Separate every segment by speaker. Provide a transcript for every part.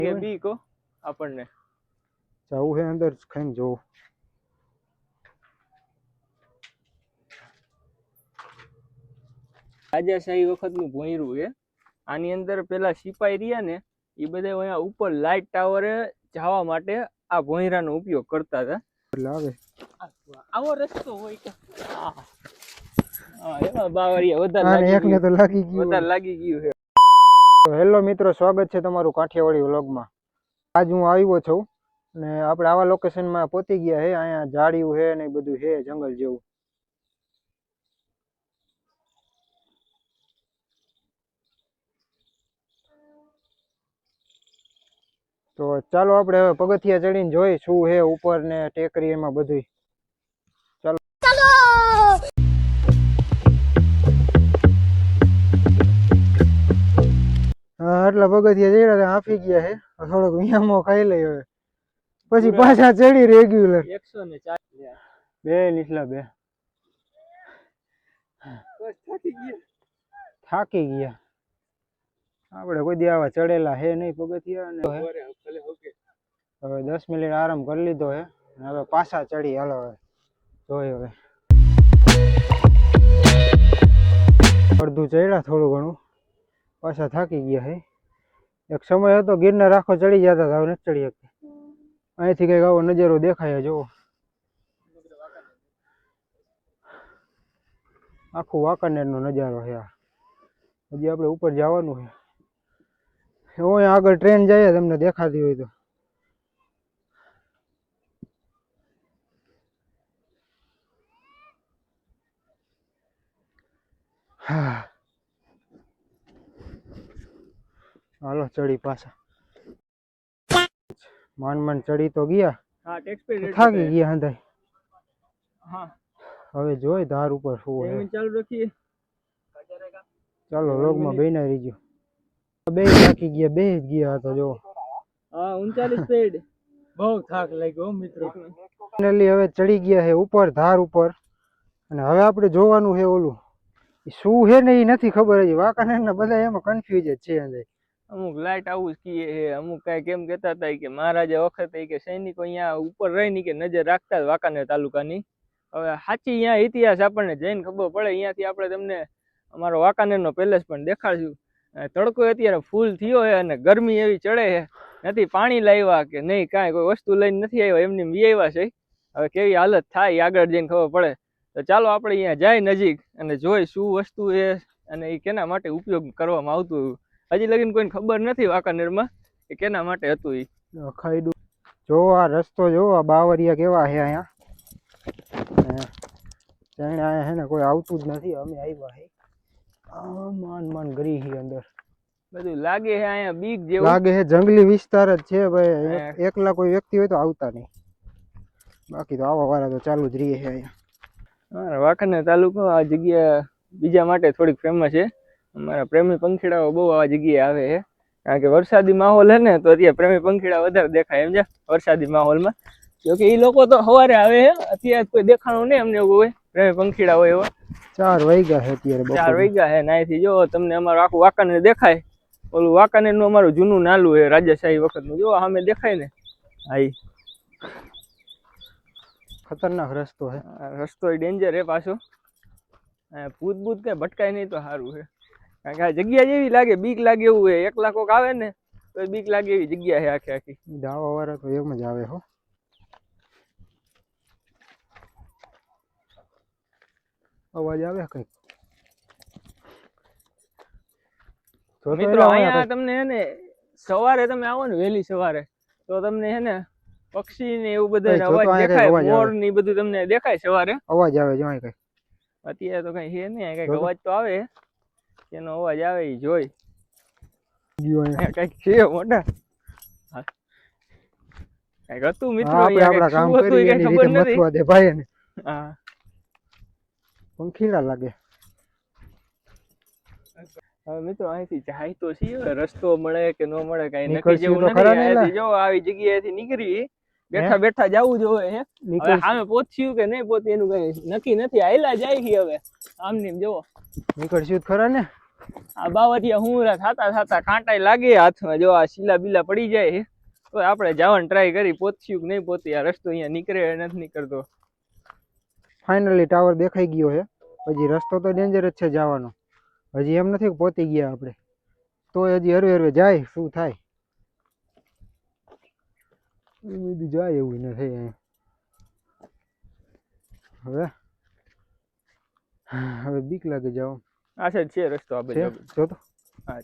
Speaker 1: કે બી કો આપણને
Speaker 2: જવું છે અંદર ખાઈને જોવું.
Speaker 1: રાજાશાહી વખતનું ભોંયરું છે. આની અંદર પેલા સિપાઈ રહ્યા ને એ બધા અહીંયા ઉપર લાઇટ ટાવરે જવા માટે આ ભોંયરાનો ઉપયોગ કરતા હતા.
Speaker 2: એટલે આવે
Speaker 1: આવો રસ્તો હોય કે એમાં બાવરિયા વધારે
Speaker 2: એકને તો લાગી ગયું,
Speaker 1: વધારે લાગી ગયું છે.
Speaker 2: હેલો મિત્રો, સ્વાગત છે તમારું કાઠિયાવાડી વ્લોગમાં. આજ હું આવ્યો છું ને આપણે આવા લોકેશનમાં પહોંચી ગયા છે. અહીંયા ઝાડિયું છે ને બધું છે જંગલ જેવું. તો ચાલો આપણે હવે પગથિયા ચડીને જોઈ શું છે ઉપર ને ટેકરી એમાં બધું. ચાલો આટલા પગથિયા ચડ્યા હાફી ગયા છે. થોડોક વિયામો ખાઈ લઈ હવે પછી પાછા ચડી રેગ્યુલર
Speaker 1: 104
Speaker 2: બે લીસલા બે થાકી ગયા. આપણે કોઈ દી આવા ચડેલા હે નહીં પગથિયા ને હવે 10 મિનિટ આરામ કરી લીધો હે. હવે પાછા ચડી હાલો હવે જોઈ. હવે અડધું ચડ્યા થોડું ઘણું પાછા થાકી ગયા હે. એક સમય હતો ગિરનાર આખો ચડી જતા હતા, હવે નથી ચડી શકતા. અહીંથી કઈક આવો નજારો દેખાય જુઓ, આખું વાંકાનેર નો નજારો છે. હજી આપણે ઉપર જવાનું છે. હું આગળ ટ્રેન જાય તમને દેખાતી હોય તો. હાલો ચડી પાછા. માંડ ચડી તો ગયા, થાકી ગયા હંધાઈ. હવે જોઈ ધાર ઉપર શું છે.
Speaker 1: ચાલુ રાખીએ.
Speaker 2: ચાલો લોગમાં બેના રહીજો. બે થાકી ગયા, બે જ ગયા તો જો.
Speaker 1: હા 39 સ્પીડ. બહુ થાક લાગ્યો મિત્રો.
Speaker 2: ફાઇનલી હવે ચડી ગયા છે ઉપર ધાર ઉપર. અને હવે આપણે જોવાનું છે ઓલું શું છે ને એ નથી ખબર. હજી વાંકાનેર ના બધા એમાં કન્ફ્યુઝ જ છે. અંદર
Speaker 1: અમુક લાઈટ આવું જ કીએ છે, અમુક કઈ કેમ કેતા હતા કે મહારાજા વખતે કે સૈનિકો અહીંયા ઉપર રહીને કે નજર રાખતા વાંકાનેર તાલુકાની. હવે સાચી અહીંયા ઇતિહાસ આપણને જઈને ખબર પડે. અહીંયાથી આપણે તમને અમારો વાંકાનેરનો પેલેસ પણ દેખાડશું. તડકો અત્યારે ફૂલ થયો છે અને ગરમી એવી ચડે છે. નથી પાણી લાવ્યા કે નહીં, કાંઈ કોઈ વસ્તુ લઈને નથી આવ્યા, એમની વી આવ્યા છે. હવે કેવી હાલત થાય આગળ જઈને ખબર પડે. તો ચાલો આપણે અહીંયા જાય નજીક અને જોઈ શું વસ્તુ છે અને એ કેના માટે ઉપયોગ કરવામાં આવતું. હજી લગીને કોઈને ખબર નથી વાંકાનેરમાં કે કેના માટે હતું એ.
Speaker 2: ખાઈડું જો આ રસ્તો જો, આ બાવરિયા કેવા છે અહીંયા. અહીંયા છે ને કોઈ આવતું જ નથી. અમે આવ્યા છે માન ગરી હી અંદર.
Speaker 1: બધું લાગે છે અહીંયા બીક જેવું
Speaker 2: લાગે છે. જંગલી વિસ્તાર જ છે ભાઈ. એકલા કોઈ વ્યક્તિ હોય તો આવતા નહીં, બાકી તો આવવા વાળા તો ચાલુ જ રહીએ છે અહીંયા.
Speaker 1: વાંકાનેર તાલુકો આ જગ્યા બીજા માટે થોડીક ફેમસ છે. અમારા પ્રેમી પંખીડાઓ બહુ આ જગ્યાએ આવે છે. કારણ કે વરસાદી માહોલ છે ને, તો અત્યારે પ્રેમી પંખીડા વધારે દેખાય એમ છે વરસાદી માહોલમાં. જોકે એ લોકો તો સવારે આવે છે, અત્યારે કોઈ દેખાણું નહીં અમને એવું હોય. પ્રેમી પંખીડા હોય એવા
Speaker 2: 4 વાગ્યા છે અત્યારે.
Speaker 1: 4 વાગ્યા છે. નાયથી જો તમને અમારું આખું વાંકાનેર દેખાય. ઓલું વાંકાનેર નું અમારું જૂનું નાલું છે રાજાશાહી વખત નું. જો સામે દેખાય ને, હા
Speaker 2: ખતરનાક રસ્તો છે.
Speaker 1: રસ્તો ડેન્જર છે પાછો. ભૂત કઈ ભટકાય નહીં તો સારું છે. કારણ કે આ જગ્યા જેવી લાગે, બીક લાગે એવું છે. એકલા કોક આવે ને તો બીક લાગે એવી જગ્યા છે આખી આખી.
Speaker 2: દાવા વાળા તો એમ જ આવે હો. અવાજ આવે કઈક.
Speaker 1: મિત્રો અહીંયા તમને હે ને સવારે તમે આવો ને વહેલી સવારે તો તમને હે ને પક્ષી ને એવું બધા અવાજ દેખાય. મોર ને બધું તમને દેખાય સવારે.
Speaker 2: અવાજ આવે જો કઈ.
Speaker 1: અત્યારે તો કઈ છે નહીં, કઈક અવાજ તો આવે. એનો અવાજ આવે એ જોઈ કઈક છે મોટા. કઈક હતું મિત્રો.
Speaker 2: આપણા કામ કરી એની રીતે મથવા દે ભાઈ ને.
Speaker 1: હા
Speaker 2: પંખીડા લાગે.
Speaker 1: હવે મિત્રો અહીંથી જાય તો છીએ, રસ્તો મળે કે ન મળે કઈ નક્કી જેવું નથી. જો આવી જગ્યાએથી નીકળી બેઠા બેઠા જવું જોઈએ. હવે સામે પહોંચ્યું કે નહીં પહોંચ્યું એનું કઈ નક્કી નથી. આયલા જાય છે હવે આમ ને જોવો.
Speaker 2: નીકળશું ખરા ને.
Speaker 1: આ બાવરિયા હુંરા થાતા થાતા કાંટાઈ લાગે હાથમાં, જો આ શીલા બીલા પડી જાય છે તો આપણે જવાનું ટ્રાય કરી, પહોંચ્યું કે નહીં પહોંચી. આ રસ્તો અહીંયા નીકળે નથી નીકળતો.
Speaker 2: ફાઇનલી ટાવર દેખાઈ ગયો છે. હજી રસ્તો તો ડેન્જર જ છે જવાનો, હજી એમ નથી કે પહોંચી ગયા આપણે, તો હજી હરવે હરવે જાય શું થાય એ બધું જાય એવું નથી અહીંયા. હવે હવે બીક લાગે જાવ.
Speaker 1: આ સાઈડ છે રસ્તો, આ બાજુ
Speaker 2: જો તો.
Speaker 1: હા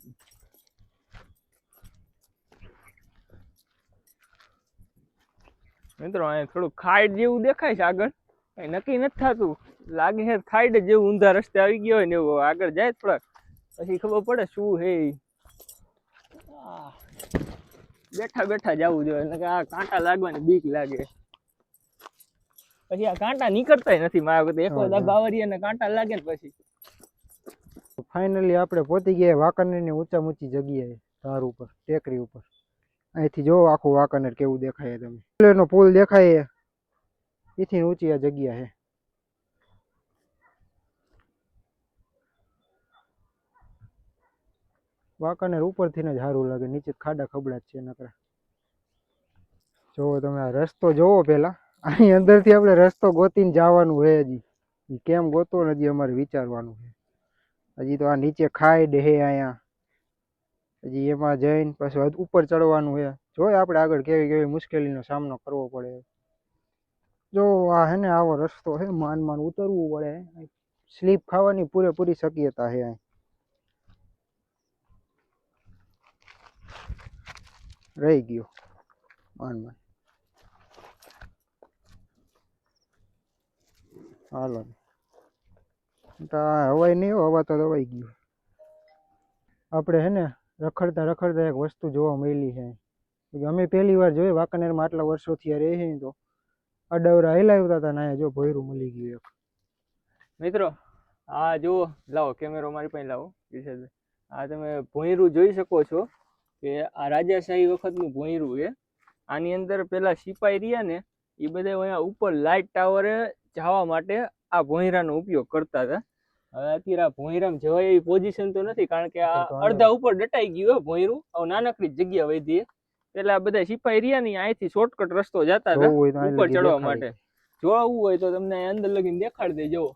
Speaker 1: મિત્રો, અહીંયા થોડું ખાઈડ જેવું દેખાય છે આગળ, કઈ નક્કી નથી થતું. લાગે છે ખાઈડ જેવું ઊંધા રસ્તે આવી ગયો હોય ને એવું. આગળ જાય થોડાક પછી ખબર પડે શું હે. બેઠા બેઠા જવું જોઈએ, એટલે કે આ કાંટા લાગવાની બીક લાગે. પછી આ કાંટા નીકળતા નથી મારા વખતે. એક વાર બાવરિયાને કાંટા લાગે ને પછી.
Speaker 2: ફાઇનલી આપણે પહોંચી ગયા વાંકાનેરની ઊંચામાં ઊંચી જગ્યાએ, ધાર ઉપર, ટેકરી ઉપર. અહીંથી જો આખું વાંકાનેર કેવું દેખાય. તમે નો પુલ દેખાય, એથી ઊંચી આ જગ્યા છે. વાંકાનેર ઉપરથી જ સારું લાગે, નીચે ખાડા ખબડા જ છે નકરા. જોવો તમે આ રસ્તો જોવો પેલા, અહીં અંદરથી આપણે રસ્તો ગોતીને જવાનું હોય. હજી કેમ ગોતવો હજી અમારે વિચારવાનું છે. હજી તો આ નીચે ખાઈડ હે અહીંયા, હજી એમાં જઈને પછી ઉપર ચડવાનું છે. જોઈએ આપણે આગળ કેવી કેવી મુશ્કેલીનો સામનો કરવો પડે. જો આ હે ને આવો રસ્તો છે, માન માન ઉતરવું પડે. સ્લીપ ખાવાની પૂરેપૂરી શક્યતા છે. રહી ગયો માન માન. હાલો હવાઈ નહીં, હવા તો દવાઈ ગયું. આપણે હે ને રખડતા રખડતા એક વસ્તુ જોવા મળી છે. અમે પહેલી વાર જોઈ વાંકાનેરમાં, આટલા વર્ષોથી રહે છે તો અડવરા હિલાવતા હતા ને અહીંયા જો ભોયરું મળી ગયું એક.
Speaker 1: મિત્રો આ જુઓ, લાવો કેમેરો મારી પાસે લાવો. આ તમે ભોંયરું જોઈ શકો છો કે આ રાજાશાહી વખતનું ભોંયરું છે. આની અંદર પેલા સિપાઈ રહ્યા ને એ બધા અહીંયા ઉપર લાઇટ ટાવરે જવા માટે આ ભોંયરાનો ઉપયોગ કરતા હતા. હવે અત્યારે આ ભોંયરામાં જવાય એવી પોઝિશન તો નથી, કારણ કે આ અડધા ઉપર દટાઈ ગયું ભોંયરું. હવે નાનકડી જગ્યા વધી, પેલા બધા સિપાઈ રહ્યા ને અહીંથી શોર્ટકટ રસ્તો જતા હતા ઉપર ચડવા માટે. જોવું હોય તો તમને અંદર લગીને દેખાડી દે. જુઓ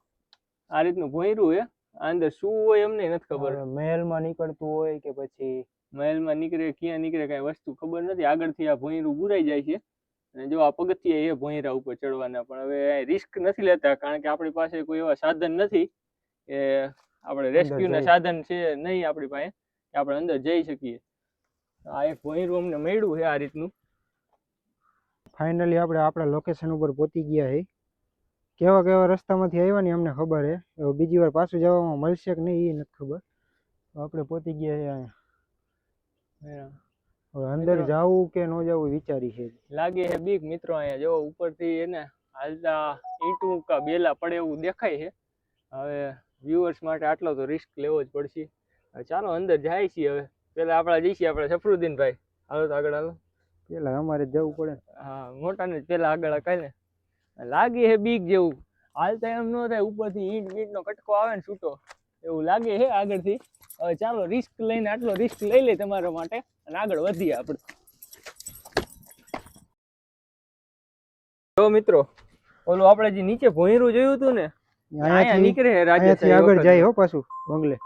Speaker 1: આ રીતનું ભોંયરું છે. આ અંદર શું હોય અમને નથી ખબર.
Speaker 2: મહેલમાં નીકળતું હોય કે પછી
Speaker 1: મહેલમાં નીકળે, ક્યાં નીકળે કઈ વસ્તુ ખબર નથી. આગળથી આ ભોંયરું બુરાઈ જાય છે. અને જો આ પગથિયા એ ભોંયરા ઉપર ચડવાના, પણ હવે રિસ્ક નથી લેતા કારણ કે આપણી પાસે કોઈ એવા સાધન નથી કે આપણે રેસ્ક્યુના સાધન છે નહીં આપણી પાસે કે આપણે અંદર જઈ શકીએ. આ એક ભોંયરું અમને મળ્યું છે આ રીતનું.
Speaker 2: ફાઇનલી આપણે આપણા લોકેશન ઉપર પહોંચી ગયા છે. કેવા કેવા રસ્તામાંથી આવ્યા ને અમને ખબર છે, બીજી વાર પાછું જવામાં મળશે કે નહીં એ નથી ખબર. આપણે પહોંચી ગયા છે અહીંયા. હવે અંદર જવું કે ન જવું વિચારી છે.
Speaker 1: લાગે છે બીક મિત્રો. અહીંયા જો ઉપરથી એને હાલતા ઈંટું કા બેલા પડે એવું દેખાય છે. હવે વ્યુઅર્સ માટે આટલો તો રિસ્ક લેવો જ પડશે. ચાલો અંદર જાય છીએ. હવે પેલા આપણા જઈશું આપણે સફરુદ્દીનભાઈ. હાલો તો આગળ હાલો.
Speaker 2: પેલા અમારે જવું પડે.
Speaker 1: હા, મોટાને જ પેલા આગળ કાલે લાગે છે બીક જેવું. હાલતા એમ ન થાય, ઉપરથી ઈંટ નો કટકો આવે ને છૂટો એવું લાગે છે આગળથી. હવે ચાલો રિસ્ક લઈને, આટલો રિસ્ક લઈ લે તમારા માટે અને આગળ વધીએ આપણે. જો મિત્રો, ઓલું આપણે જે નીચે ભોંયરું જોયું હતું ને, અહીંયા નીકળે
Speaker 2: અહીંયાથી આગળ જાય હો પાછું બંગલે.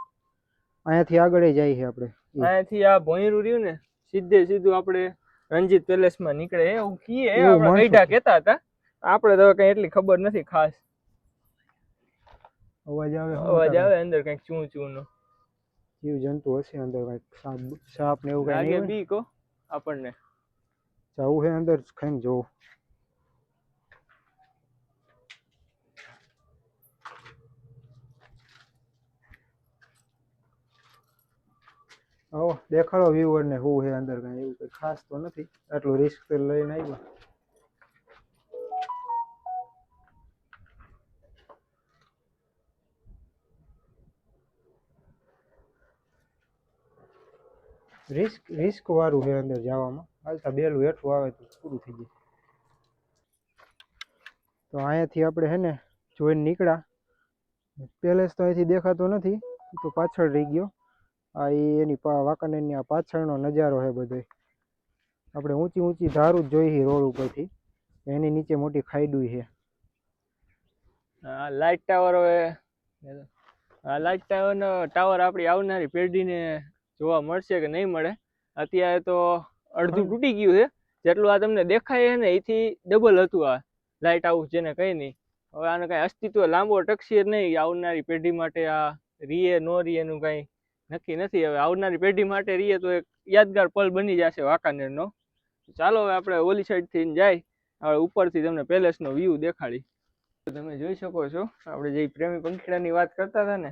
Speaker 2: અહીંયાથી આગળ જાય છે આપણે.
Speaker 1: અહીંયાથી આ ભોંયરું રહ્યું ને સીધે સીધું આપણે રણજીત પેલેસમાં નીકળે એવું કીએ. આપણે ગઈઢા કહેતા હતા, આપણે તો કઈ એટલી ખબર નથી ખાસ.
Speaker 2: અવાજ
Speaker 1: આવે અંદર કઈક ચૂં ચૂં નો.
Speaker 2: જીવ જંતુ હશે અંદર, કઈક સાપ ને એવું કઈ
Speaker 1: લાગે બીક હો આપણને.
Speaker 2: જવું છે અંદર, ખાઈને જોવું. દેખાડો વ્યુઅર ને શું છે અંદર. કઈ એવું કઈ ખાસ તો નથી, આટલું રિસ્ક લઈને આવ્યા. રિસ્ક વાળું છે અંદર જવામાં. હાલતા બેલું હેઠું આવે તો પૂરું થઈ જાય. તો અહીંયાથી આપણે હે ને જોઈને નીકળ્યા. પેલેસ તો અહીંથી દેખાતો નથી, તો પાછળ રહી ગયો. આ એની વાંકાનેરની આ પાછળનો નજારો છે બધો. આપણે ઊંચી ઊંચી ધારું જ જોઈએ રોડ ઉપરથી. એની નીચે મોટી ખાઈડું છે.
Speaker 1: લાઇટ ટાવર હવે લાઇટ ટાવરનો ટાવર આપણી આવનારી પેઢીને જોવા મળશે કે નહીં મળે. અત્યારે તો અડધું તૂટી ગયું છે. જેટલું આ તમને દેખાય છે ને એથી ડબલ હતું આ લાઇટ હાઉસ, જેને કઈ નહીં. હવે આને કઈ અસ્તિત્વ લાંબો ટકશે નહીં. આવનારી પેઢી માટે આ રીએ નો રીએ એનું કઈ નક્કી નથી. હવે આવનારી પેઢી માટે રીએ તો એક યાદગાર પલ બની જશે વાંકાનેરનો. ચાલો હવે આપણે ઓલી સાઈડ થી જાય, હવે ઉપરથી તમને પેલેસનો વ્યૂ દેખાડી. તમે જોઈ શકો છો આપણે જે પ્રેમી પંખીડાની વાત કરતા હતા ને,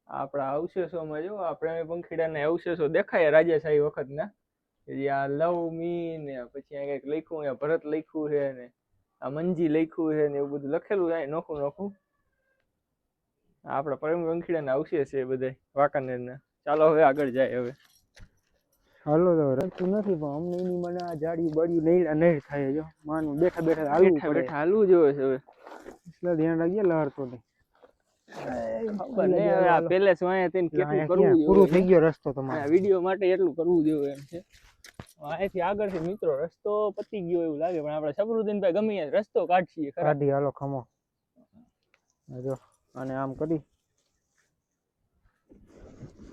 Speaker 1: આપણા અવશેષોમાં જો આ પ્રેમી પંખીડાના અવશેષો દેખાય રાજાશાહી વખતના. જે આ લવ મી ને પછી આ કંઈક લખ્યું, આ ભરત લખ્યું છે ને આ મંજી લખ્યું છે ને એવું બધું લખેલું છે નોખું નોખું. આપણા પ્રેમી પંખીડાના અવશેષ છે બધા વાંકાનેરના. ચાલો હવે આગળ જાય. હવે
Speaker 2: હાલો તો રસ્તું નથી પણ અમને એની મને આ જાડી બળ્યું નહીં થાય. જો માનું બેઠા બેઠા હાલવું પડે.
Speaker 1: બેઠા હાલવું જોઈએ છે હવે.
Speaker 2: એટલે ધ્યાન રાખજે લહરતો નહીં.
Speaker 1: ખબર નહીં હવે આ પેલેસ વાંહે થઈને કેટલું કરવું જોઈએ.
Speaker 2: પૂરો થઈ ગયો રસ્તો તમારો.
Speaker 1: વિડીયો માટે એટલું કરવું જોઈએ એમ છે. અહીંથી આગળથી મિત્રો રસ્તો પતી ગયો એવું લાગે, પણ આપણે સબરુદ્દીનભાઈ ગમે ત્યાં રસ્તો કાઢીએ.
Speaker 2: કાઢી હાલો ખમો. જો અને આમ કરી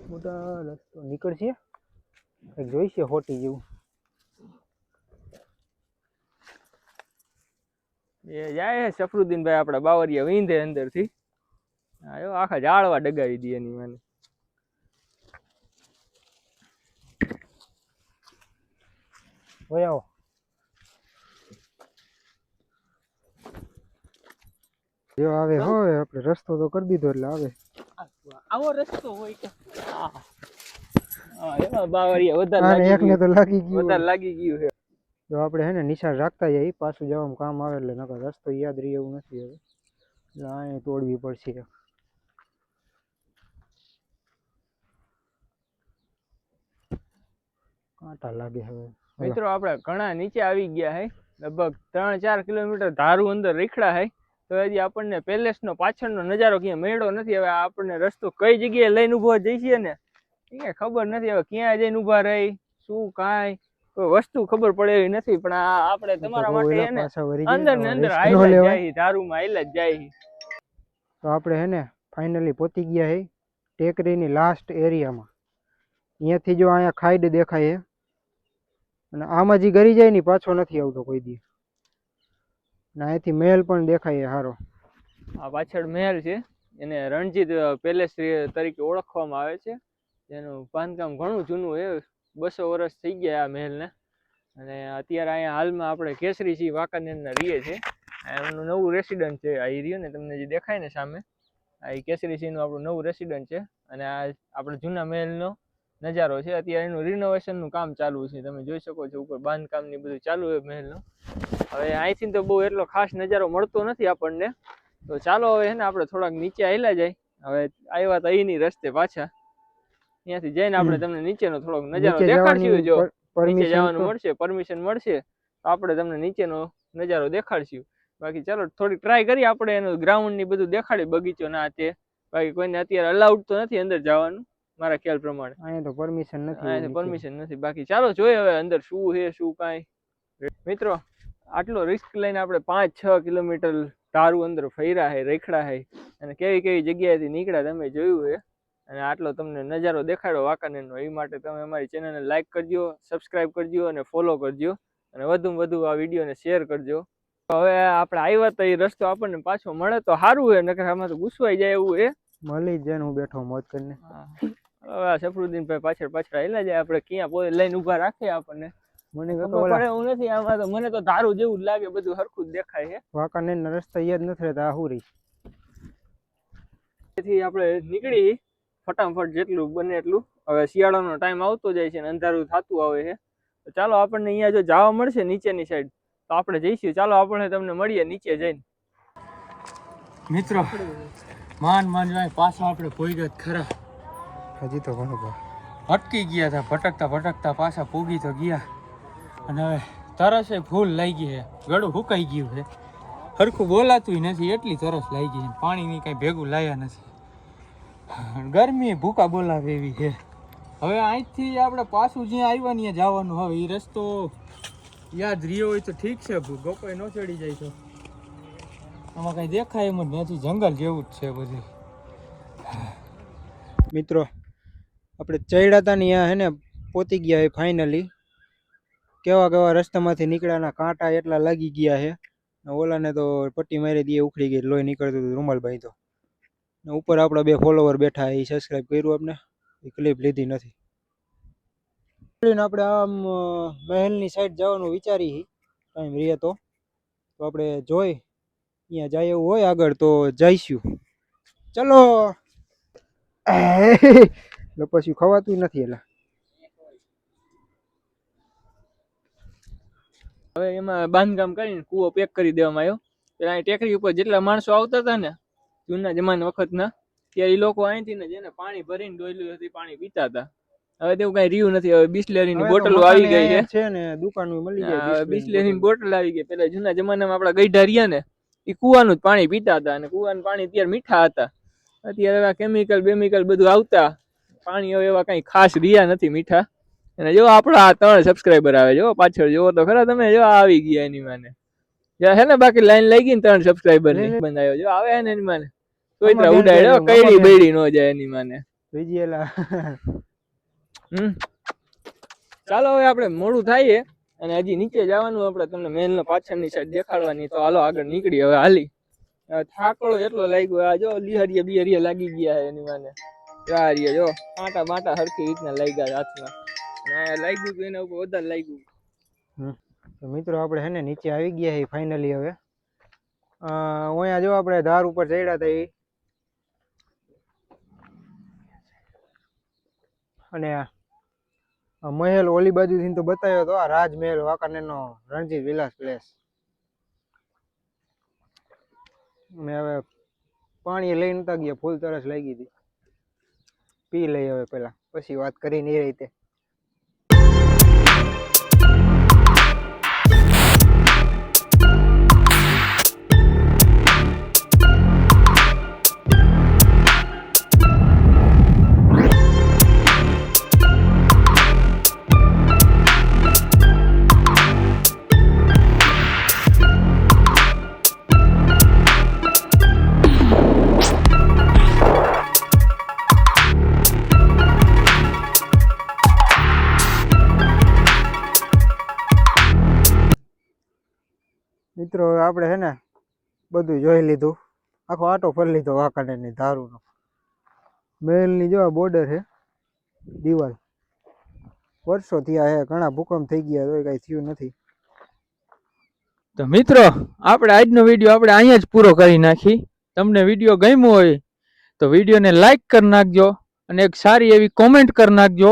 Speaker 2: મોટા રસ્તો નીકળશે. જોઈશે હોટી જેવું
Speaker 1: એ જાય સફરુદ્દીનભાઈ આપડા બાવરિયા વીંધે અંદર થી. આખા જાળવા ડગાવી દે એની મને.
Speaker 2: આવો જો આવે હવે આપણે રસ્તો તો કરી દીધો એટલે આવે.
Speaker 1: આવો રસ્તો હોય કે બાવરિયા વધારે લાગી ગયું છે.
Speaker 2: જો આપણે હે ને નિશાળ રાખતા જઈએ, પાછું જવામાં કામ આવે એટલે નકર રસ્તો યાદ રહે એવું નથી. હવે એટલે અહીંયા તોડવી પડશે. કાંટા લાગે હવે.
Speaker 1: મિત્રો આપણે ઘણા નીચે આવી ગયા હે, લગભગ 3-4 કિલોમીટર ધારું અંદર રેખડા હે. તો હજી આપણને પેલેસનો પાછળનો નજારો ક્યાં મળ્યો નથી. હવે આપણને રસ્તો કઈ જગ્યાએ લઈને ઉભો જઈશે ને એ ખબર નથી. હવે ક્યાં જઈને ઉભા રહી શું કાંઈ કોઈ વસ્તુ ખબર પડે એવી નથી. પણ આપણે તમારા માટે અંદર ને અંદર હાઈલા જાય, ધારુમાં હાઈલા જ જાય.
Speaker 2: તો આપણે હે ને ફાઇનલી પહોંચી ગયા હે ટેકરીની લાસ્ટ એરિયામાં. અહીંયાથી જો અહીંયા ખાઈડ દેખાય છે અને આમાં જે ગરી જાય ને પાછો નથી આવતો કોઈ દી. અને અહીંથી મહેલ પણ દેખાય સારો.
Speaker 1: આ પાછળ મહેલ છે, એને રણજીત પેલેસ તરીકે ઓળખવામાં આવે છે. જેનું બાંધકામ ઘણું જૂનું છે, 200 વર્ષ થઈ ગયા આ મહેલને. અને અત્યારે અહીંયા હાલમાં આપણે કેસરીસિંહ વાંકાનેરના રહીએ છે. એમનું નવું રેસિડન્ટ છે. આ રહ્યું ને તમને જે દેખાય ને સામે, આ કેસરીસિંહનું આપણું નવું રેસિડન્ટ છે. અને આ આપણે જૂના મહેલનો નજારો છે. અત્યારે એનું રિનોવેશનનું કામ ચાલુ છે. તમે જોઈ શકો છો ઉપર બાંધકામ ને બધું ચાલુ છે મહેલનું. હવે અહીંથી તો બહુ એટલો ખાસ નજારો મળતો નથી આપણને. તો ચાલો હવે છે ને આપણે થોડાક નીચે આવેલા જાય. હવે આવ્યા તો અહીંની રસ્તે પાછા, ત્યાંથી જઈને આપણે તમને નીચેનો થોડોક નજારો દેખાડશું. જો નીચે જવાનું મળશે, પરમિશન મળશે તો આપણે તમને નીચેનો નજારો દેખાડશું. બાકી ચાલો થોડી ટ્રાય કરી આપણે એનું ગ્રાઉન્ડ ની બધું દેખાડી, બગીચો ના તે. બાકી કોઈને અત્યારે અલાઉડ તો નથી અંદર જવાનું મારા ખ્યાલ પ્રમાણે.
Speaker 2: અહીંયા તો પરમિશન નથી.
Speaker 1: અહીંયા પરમિશન નથી. બાકી ચાલો જોઈએ હવે અંદર શું છે શું કાંઈ. મિત્રો આટલો રિસ્ક લઈને આપણે 5-6 કિલોમીટર ધારું અંદર ફર્યા છે, રેખડા છે, અને કેવી કેવી જગ્યાએથી નીકળ્યા તમે જોયું છે. અને આટલો તમને નજારો દેખાડો વાંકાનેરનો, એ માટે તમે અમારી ચેનલને લાઈક કરજો, સબસ્ક્રાઈબ કરજો અને ફોલો કરજો. અને વધુમાં વધુ આ વિડીયોને શેર કરજો. હવે આપણે આવ્યા તો એ રસ્તો આપણને પાછો મળે તો સારું છે, નકર આમાં તો ગુસવાઈ જાય એવું છે.
Speaker 2: મળી જાય હું બેઠો મોજ કરીને.
Speaker 1: હવે સફરુદ્દીનભાઈ પાછળ હેલા જાય. આપણે ક્યાં પોતે લઈને ઉભા રાખે આપણને મને ખબર પડે એવું નથી. આમાં તો મને તો ધારું જેવું જ લાગે, બધું હરખું જ દેખાય છે.
Speaker 2: વાંકાનેરના રસ્તા યાદ નથી રહેતા. આ હું રહી
Speaker 1: તેથી આપણે નીકળી ફટાફટ જેટલું બને એટલું. હવે શિયાળાનો ટાઈમ આવતો જાય છે અને અંધારું થતું આવે છે. તો ચાલો આપણને અહીંયા જો જવા મળશે નીચેની સાઈડ તો આપણે જઈશું. ચાલો આપણે તમને મળીએ નીચે જઈને. મિત્રો માંડ પાછા આપણે પોઈગત ખરા.
Speaker 2: હજી તો ઘણું
Speaker 1: અટકી ગયા હતા, ભટકતા પાછા પૂગી તો ગયા. અને હવે તરસ ફૂલ લાગી છે, ગળું સુકાઈ ગયું છે, હરખું બોલાતું નથી એટલી તરસ લાગી છે. પાણીની કઈ ભેગું લાયા નથી, ગરમી ભૂકા બોલાવે એવી છે.
Speaker 2: હવે અહીંથી આપણે પાછું જ્યાં આવ્યા ને ત્યાં જવાનું. હવે એ રસ્તો યાદ રહ્યો હોય તો ઠીક છે, ગોપાઈ ન ચડી જાય તો. આમાં કઈ દેખાય એમ જ નથી, જંગલ જેવું જ છે બધું. મિત્રો આપણે ચડ્યા હતા ને ત્યાં હે ને પહોંચી ગયા છે ફાઇનલી. કેવા કેવા રસ્તામાંથી નીકળ્યાના કાંટા એટલા લાગી ગયા છે. ઓલાને તો પટ્ટી મારી દી ઉખડી ગઈ, લોહી નીકળતું હતું રૂમાલભાઈ તો. ઉપર આપણા 2 ફોલોવર બેઠા, એ સબસ્ક્રાઇબ કર્યું આપણે, એ ક્લિપ લીધી નથી. આપણે આમ મહેલની સાઈડ જવાનું વિચારી, ટાઈમ રહે તો આપણે જોઈ અહીંયા જાય એવું હોય આગળ તો જઈશું. ચલો. પછી ખવાતું નથી. એટલે
Speaker 1: હવે એમાં બાંધકામ કરીને કૂવો પેક કરી દેવામાં આવ્યો. પેલા અહીં ટેકરી ઉપર જેટલા માણસો આવતા હતા ને જૂના જમાના વખતના, ત્યારે એ લોકો અહીંથી ને જેને પાણી ભરીને ડોયલું હતી પાણી પીતા હતા. હવે તેવું કઈ રહ્યું નથી. હવે બિસ્લેરીની બોટલો આવી ગઈ છે ને, દુકાનમાં મળી જાય બિસ્લેરીની બોટલ આવી ગઈ. પેલા જૂના જમાનામાં આપણા ગઈઢા રહ્યા ને એ કુવાનું જ પાણી પીતા હતા, અને કુવાનું પાણી ત્યારે મીઠા હતા. અત્યારે એવા કેમિકલ બેમિકલ બધું આવતા પાણી હવે એવા કઈ ખાસ રહ્યા નથી મીઠા. અને જો આપણા 3 સબસ્ક્રાઈબર આવે, જો પાછળ જોવો તો ખરા તમે, જો આવી ગયા એની માને હે ને. બાકી લાઈન લઈ ગઈ ને 3 સબસ્ક્રાઈબર ની બંધાયો, જો આવે ને એની માને તોય ઉડાડ્યો, કઈડી બેડી નો જાય એની માને. ચાલો હવે આપણે મોડું થાય અને હજી નીચે જવાનું, આપણે તમને મેલ નો પાછળની સાઈડ દેખાડવાની. તો હાલો આગળ નીકળી હવે હાલી. થાકડો એટલો લાગ્યો, આ જો લીહરિયા બિહરિયા લાગી ગયા એની માને. જો કાંટા બાંટા હરખી રીતના લાગ્યા હાથમાં, લાગ્યું તો એના ઉપર વધારે લાગ્યું.
Speaker 2: તો મિત્રો આપણે હે ને નીચે આવી ગયા છે ફાઇનલી. હવે અહીંયા જો આપણે ધાર ઉપર ચડ્યા હતા એ, અને મહેલ ઓલી બાજુથી તો બતાવ્યો હતો, આ રાજમહેલ વાંકાનેરનો રણજીત વિલાસ પ્લેસ. અને હવે પાણી લઈને નતા ગયા, ફૂલ તરસ લાગી હતી. પી લઈ હવે પેલા, પછી વાત કરીને એ રીતે. મિત્રો આપણે હે ને બધું જોઈ લીધું, આખો આટો ફરી લીધો વાંકાનેરની ધારુનો. મહેલની જો આ બોર્ડર છે, દિવાલ વર્ષો થયા છે, ઘણા ભૂકંપ થઈ ગયા તો કઈ થયું નથી.
Speaker 1: તો મિત્રો આપણે આજનો વિડીયો આપણે અહીંયા જ પૂરો કરી નાખી. તમને વિડીયો ગમ્યો હોય તો વિડીયોને લાઈક કરી નાખજો, અને એક સારી એવી કોમેન્ટ કરી નાખજો.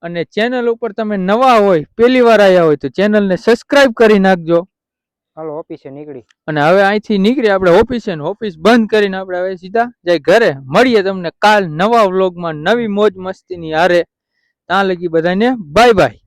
Speaker 1: અને ચેનલ ઉપર તમે નવા હોય, પહેલી વાર આવ્યા હોય તો ચેનલને સબસ્ક્રાઇબ કરી નાખજો.
Speaker 2: હાલો ઓફિસે નીકળી,
Speaker 1: અને હવે અહીંથી નીકળી આપણે ઓફિસે, ઓફિસ બંધ કરીને આપણે હવે સીધા જઈ ઘરે. મળીએ તમને કાલ નવા વ્લોગમાં નવી મોજ મસ્તીની હારે. ત્યાં લગી બધાને બાય બાય.